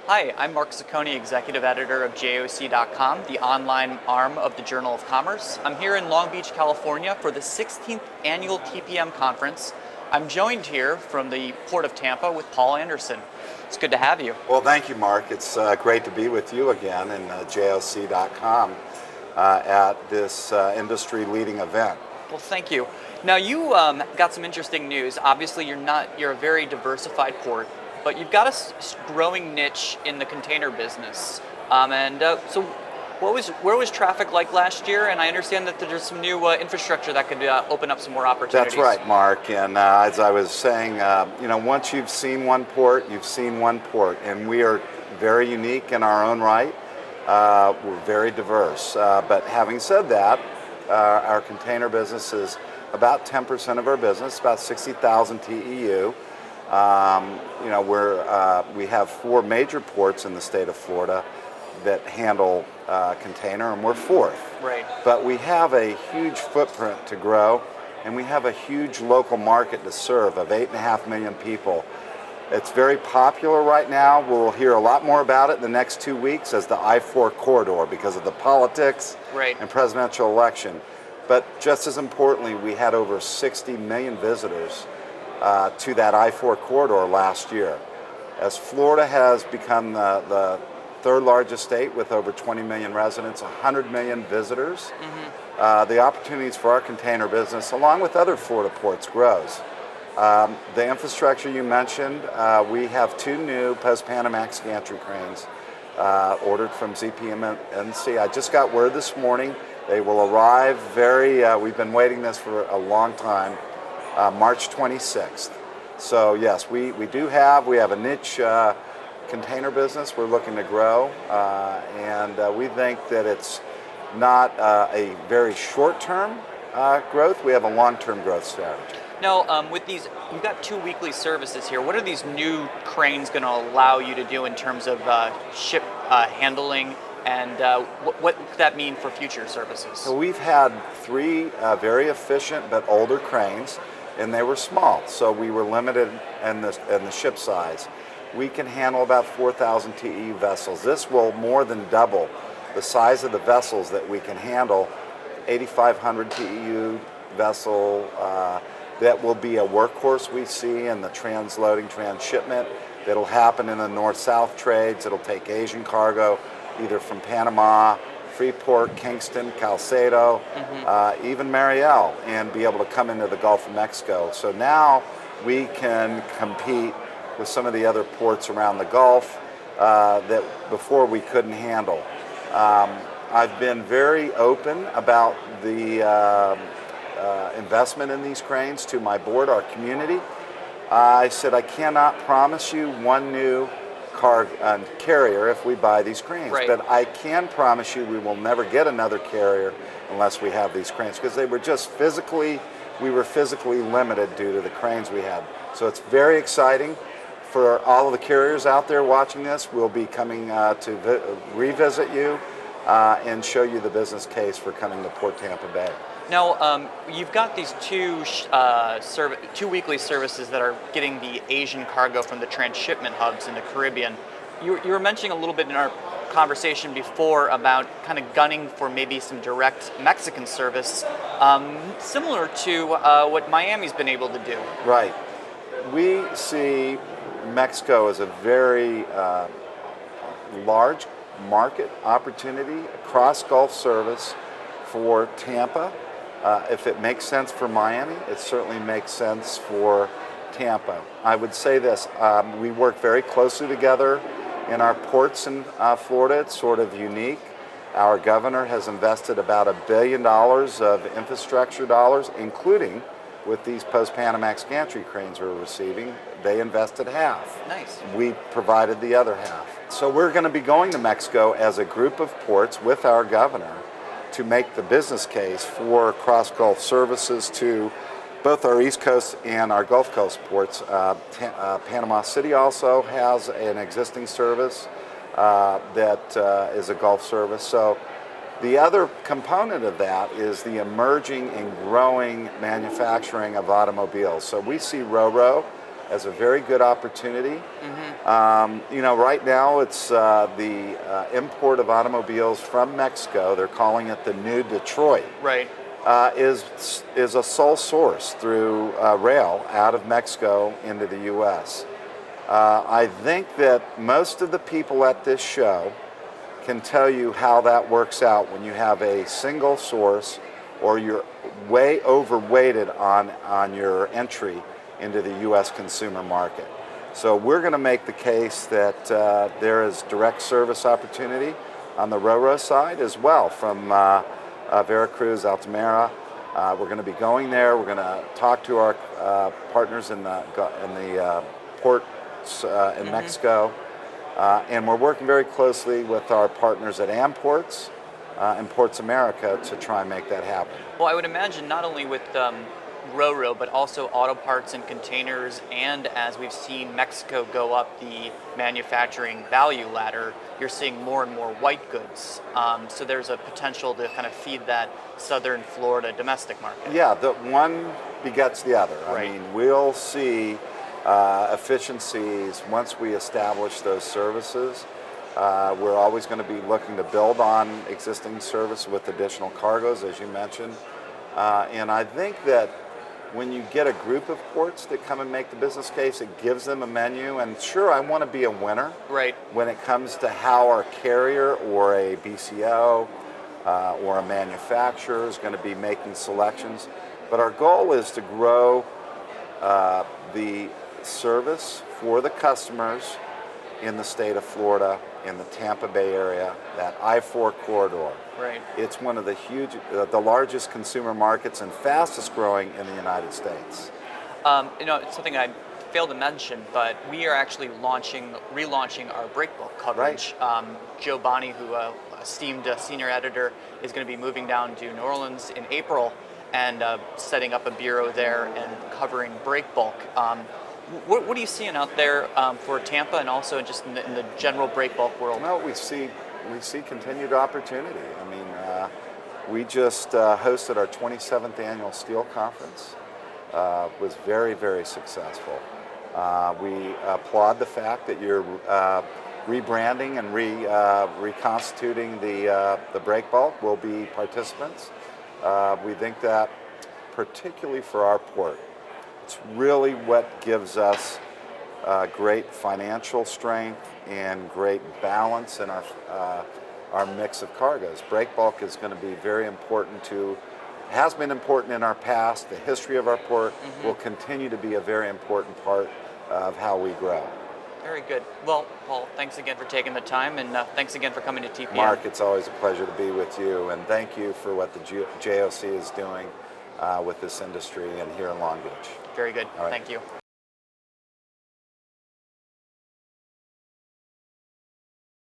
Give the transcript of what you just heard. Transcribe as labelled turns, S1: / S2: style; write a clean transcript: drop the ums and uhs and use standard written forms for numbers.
S1: Hi, I'm Mark Szakonyi, Executive Editor of JOC.com, the online arm of the Journal of Commerce. I'm here in Long Beach, California for the 16th Annual TPM Conference. I'm joined here from the Port of Tampa with Paul Anderson. It's good to have you.
S2: Well, thank you, Mark. It's great to be with you again in JOC.com at this industry-leading event.
S1: Well, thank you. Now, you got some interesting news. Obviously, you're a very diversified port, but you've got a growing niche in the container business. So where was traffic like last year? And I understand that there's some new infrastructure that could open up some more opportunities.
S2: That's right, Mark. And as I was saying, once you've seen one port, you've seen one port. And we are very unique in our own right. We're very diverse. But having said that, our container business is about 10% of our business, about 60,000 TEU. We have 4 major ports in the state of Florida that handle container, and we're 4th.
S1: Right.
S2: But we have a huge footprint to grow, and we have a huge local market to serve of 8.5 million people. It's very popular right now. We'll hear a lot more about it in the next 2 weeks as the I-4 corridor because of the politics and presidential election. But just as importantly, we had over 60 million visitors to that I-4 corridor last year. As Florida has become the 3rd largest state with over 20 million residents, 100 million visitors, the opportunities for our container business, along with other Florida ports, grows. The infrastructure you mentioned, we have 2 new post-Panamax gantry cranes ordered from ZPMNC. I just got word this morning. They will arrive we've been waiting this for a long time, March 26th. So yes, we have a niche container business we're looking to grow, and we think that it's not a very short-term growth. We have a long-term growth strategy.
S1: Now, with these, you've got 2 weekly services here. What are these new cranes going to allow you to do in terms of ship handling, and what could that mean for future services?
S2: So we've had 3 very efficient but older cranes, and they were small, so we were limited in the ship size. We can handle about 4,000 TEU vessels. This will more than double the size of the vessels that we can handle. 8,500 TEU vessel that will be a workhorse we see in the transloading, transshipment. That'll happen in the north-south trades. It'll take Asian cargo, either from Panama, Freeport, Kingston, Calcedo, even Mariel, and be able to come into the Gulf of Mexico. So now we can compete with some of the other ports around the Gulf that before we couldn't handle. I've been very open about the investment in these cranes to my board, our community. I said I cannot promise you one new carrier if we buy these cranes, but I can promise you we will never get another carrier unless we have these cranes, because we were physically limited due to the cranes we had. So it's very exciting for all of the carriers out there watching this. We'll be coming to revisit you and show you the business case for coming to Port Tampa Bay.
S1: Now, you've got these 2 weekly services that are getting the Asian cargo from the transshipment hubs in the Caribbean. You were mentioning a little bit in our conversation before about kind of gunning for maybe some direct Mexican service, similar to what Miami's been able to do.
S2: Right. We see Mexico as a very large market opportunity, cross-Gulf service for Tampa. If it makes sense for Miami, it certainly makes sense for Tampa. I would say this, we work very closely together in our ports in Florida. It's sort of unique. Our governor has invested about $1 billion of infrastructure dollars, including with these post-Panamax gantry cranes we're receiving. They invested half.
S1: Nice.
S2: We provided the other half. So we're going to be going to Mexico as a group of ports with our governor to make the business case for cross-Gulf services to both our East Coast and our Gulf Coast ports. Panama City also has an existing service that is a Gulf service. So the other component of that is the emerging and growing manufacturing of automobiles. So we see Ro-Ro as a very good opportunity. You know, right now it's the import of automobiles from Mexico. They're calling it the new Detroit.
S1: Right.
S2: Is a sole source through rail out of Mexico into the U.S. I think that most of the people at this show can tell you how that works out when you have a single source or you're way overweighted on your entry into the U.S. consumer market. So we're going to make the case that there is direct service opportunity on the railroad side as well from Veracruz, Altamira. We're going to be going there. We're going to talk to our partners in the ports in Mexico. And we're working very closely with our partners at Amports and Ports America to try and make that happen.
S1: Well, I would imagine not only with Roro, but also auto parts and containers, and as we've seen Mexico go up the manufacturing value ladder, you're seeing more and more white goods. So there's a potential to kind of feed that southern Florida domestic market.
S2: Yeah, the one begets the other.
S1: Right.
S2: I mean, we'll see efficiencies once we establish those services. We're always going to be looking to build on existing service with additional cargoes, as you mentioned. And I think that when you get a group of ports that come and make the business case, it gives them a menu. And sure, I want to be a winner
S1: Right.
S2: when it comes to how our carrier or a BCO or a manufacturer is going to be making selections. But our goal is to grow the service for the customers in the state of Florida, in the Tampa Bay area, that I-4 corridor.
S1: Right.
S2: It's one of the the largest consumer markets and fastest growing in the United States.
S1: You know, it's something I failed to mention, but we are actually relaunching our Breakbulk coverage. Joe Bonney, who esteemed senior editor, is going to be moving down to New Orleans in April and setting up a bureau there and covering Breakbulk. What are you seeing out there for Tampa and also just in the general Breakbulk world?
S2: Well, we see continued opportunity. I mean, we just hosted our 27th annual Steel Conference. Was very, very successful. We applaud the fact that you're rebranding and reconstituting the Breakbulk. We'll be participants. We think that particularly for our port, it's really what gives us great financial strength and great balance in our mix of cargoes. Breakbulk is going to be very important has been important in our past. The history of our port will continue to be a very important part of how we grow.
S1: Very good. Well, Paul, thanks again for taking the time, and thanks again for coming to TPM.
S2: Mark, it's always a pleasure to be with you, and thank you for what the JOC is doing with this industry and here in Long Beach.
S1: Very good.
S2: All right.
S1: Thank you.